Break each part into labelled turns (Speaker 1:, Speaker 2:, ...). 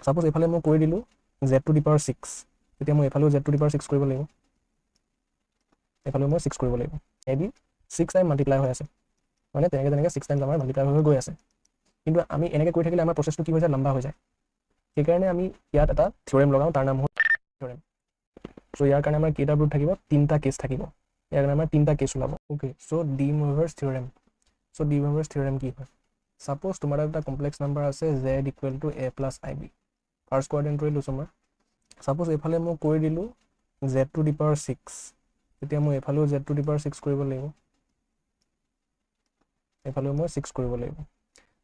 Speaker 1: Suppose এফালে মই কৰি দিলোঁ z টু দি পাৱাৰ 6, তেতিয়া মই এফালেও z টু দি পাৱাৰ 6 কৰিব লাগিব, এফালেও মই 6 কৰিব লাগিব, এদি 6 টাইম মাল্টিপ্লাই হৈ আছে, মানে তেনেকৈ 6 টাইমছ আমাৰ মাল্টিপ্লাই হৈ গৈ আছে। কিন্তু আমি এনেকৈ কৰি থাকিলে আমাৰ প্ৰচেছটো কি হৈ যায়, লম্বা হৈ যায়। সেইকাৰণে আমি ইয়াত এটা থিয়ৰেম লগাওঁ, তাৰ নাম হ'ল থিয়ৰেম। চ' ইয়াৰ কাৰণে আমাৰ কেইটা প্ৰুফ থাকিব, 3টা কেছ থাকিব। ইয়াৰ কাৰণে আমাৰ 3টা কেছ ওলাব। Okay, so' de Moivre's theorem. So' de Moivre's theorem কি হয়? ছাপ'জ তোমাৰ এটা কমপ্লেক্স নাম্বাৰ আছে z equal to a plus ib। First কোৱাড্ৰেণ্টটোৱে লৈছোঁ মই। ছাপ'জ এইফালে মই কৰি দিলোঁ z টু দি পাৱাৰ 6, তেতিয়া মই এইফালেও z টু দি পাৱাৰ 6 কৰিব লাগিব, এইফালেও মই 6 কৰিব লাগিব।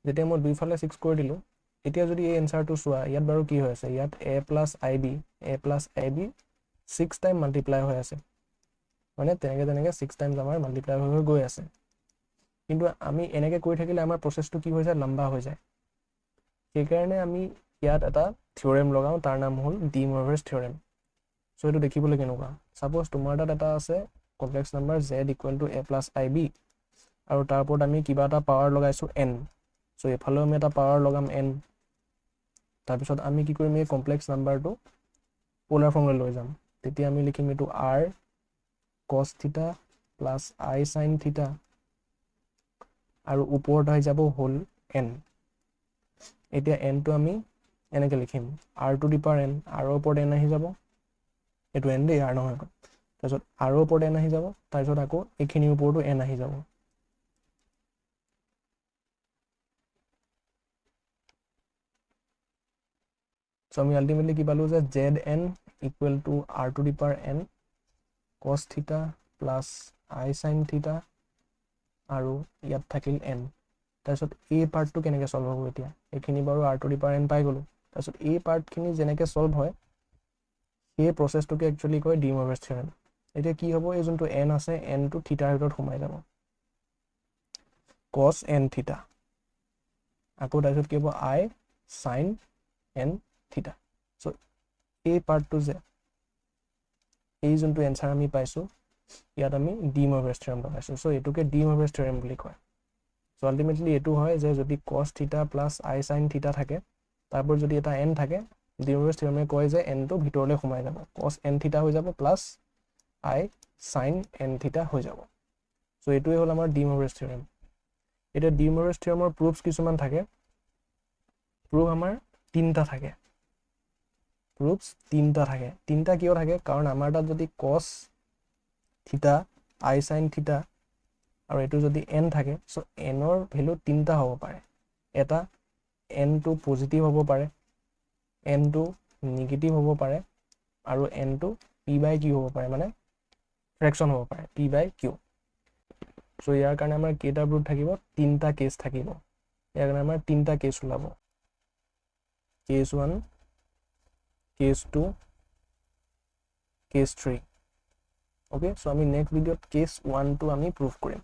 Speaker 1: যেতিয়া মই দুইফালে 6 কৰি দিলোঁ, এতিয়া যদি এই এনচাৰটো চোৱা, ইয়াত বাৰু কি হৈ আছে, ইয়াত a plus i b 6 time multiply হৈ আছে, মানে তেনেকৈ 6 টাইমছ আমাৰ মাল্টিপ্লাই হৈ গৈ আছে। কিন্তু আমি এনেকৈ কৰি থাকিলে আমাৰ প্ৰচেছটো কি হৈ যায়, লম্বা হৈ যায়। সেইকাৰণে আমি ইয়াত এটা থিয়ৰেম লগাওঁ, তাৰ নাম হ'ল ডি ম'ৰভে'চ থিয়ৰেম। চ' এইটো দেখিবলৈ কেনেকুৱা, ছাপ'জ তোমাৰ তাত এটা আছে complex number z equal to a plus i b, আৰু তাৰ ওপৰত আমি কিবা এটা পাৱাৰ লগাইছোঁ n। চ' এইফালেও আমি এটা পাৱাৰ লগাম n। তাৰপিছত আমি কি কৰিম, এই কমপ্লেক্স নাম্বাৰটো প'লাৰ ফৰ্মলৈ লৈ যাম। তেতিয়া আমি লিখিম এইটো r cos থিটা প্লাছ i sin থিটা, আৰু ওপৰত আহি যাব হ'ল n। এতিয়া nটো আমি এনেকৈ লিখিম r to the power n, r ওপৰত n আহি যাব, এইটো n দেই, r নহয়। তাৰপিছত r ওপৰত n আহি যাব, তাৰপিছত আকৌ এইখিনিৰ ওপৰতো n আহি যাব। চ' আমি আল্টিমেটলি কি পালোঁ যে zn equal to r to the power n cos থিটা প্লাছ i sin থিটা, আৰু ইয়াত থাকিল n। তাৰপিছত এই পাৰ্টটো কেনেকৈ ছল্ভ হ'ব, এতিয়া এইখিনি বাৰু r to the power n পাই গ'লোঁ। তাৰপিছত এই পাৰ্টখিনি যেনেকৈ ছল্ভ হয়, সেই প্ৰচেছটোকে একচুৱেলি কয় ডি ম'ৰভে'চ থিয়ৰেম। এতিয়া কি হ'ব, এই যোনটো n আছে, nটো থিটাৰ ভিতৰত সোমাই যাব, cos n থিটা, আকৌ তাৰপিছত কি হ'ব i sin n থিটা। চ' এই পাৰ্টটো যে, এই যোনটো এনচাৰ আমি পাইছোঁ, ইয়াত আমি ডি ম'ৰভে'চ থিয়ৰেম লগাইছোঁ। চ' এইটোকে ডি ম'ৰভে'চ থিয়ৰেম বুলি কয়। চ' আল্টিমেটলি এইটো হয় যে যদি cos থিটা প্লাছ i sin থিটা থাকে, তাৰপৰা যদি এটা n থাকে, ডি ম'ৰভে'চ থিয়ৰেমে কয় যে nটো ভিতৰলৈ সোমাই যাব, cos n থিটা হৈ যাব প্লাছ i sin n থিটা হৈ যাব। চ' এইটোৱে হ'ল আমাৰ ডি ম'ৰভে'চ থিয়ৰেম। এতিয়া ডি ম'ৰভে'চ থিয়ৰেমৰ প্ৰুফছ কিছুমান থাকে। প্ৰুফ আমাৰ 3টা থাকে। প্ৰুফছ 3টা থাকে। 3টা কিয় থাকে, কাৰণ আমাৰ তাত যদি cos থিটা, i sin থিটা, আৰু এইটো যদি n থাকে, চ' nৰ ভেলু 3টা হ'ব পাৰে। এটা nটো পজিটিভ হ'ব পাৰে, nটো নিগেটিভ হ'ব পাৰে, আৰু nটো p/q হ'ব পাৰে, মানে ফ্ৰেকশ্যন হ'ব পাৰে, p/q। চ' ইয়াৰ কাৰণে আমাৰ কেইটা প্ৰুফ থাকিব, 3টা কেছ থাকিব। ইয়াৰ কাৰণে আমাৰ 3টা কেছ ওলাব, কেছ 1, কেছ 2, কেছ 3। অ'কে, চ' আমি নেক্সট ভিডিঅ'ত কেছ 1টো আমি প্ৰুফ কৰিম।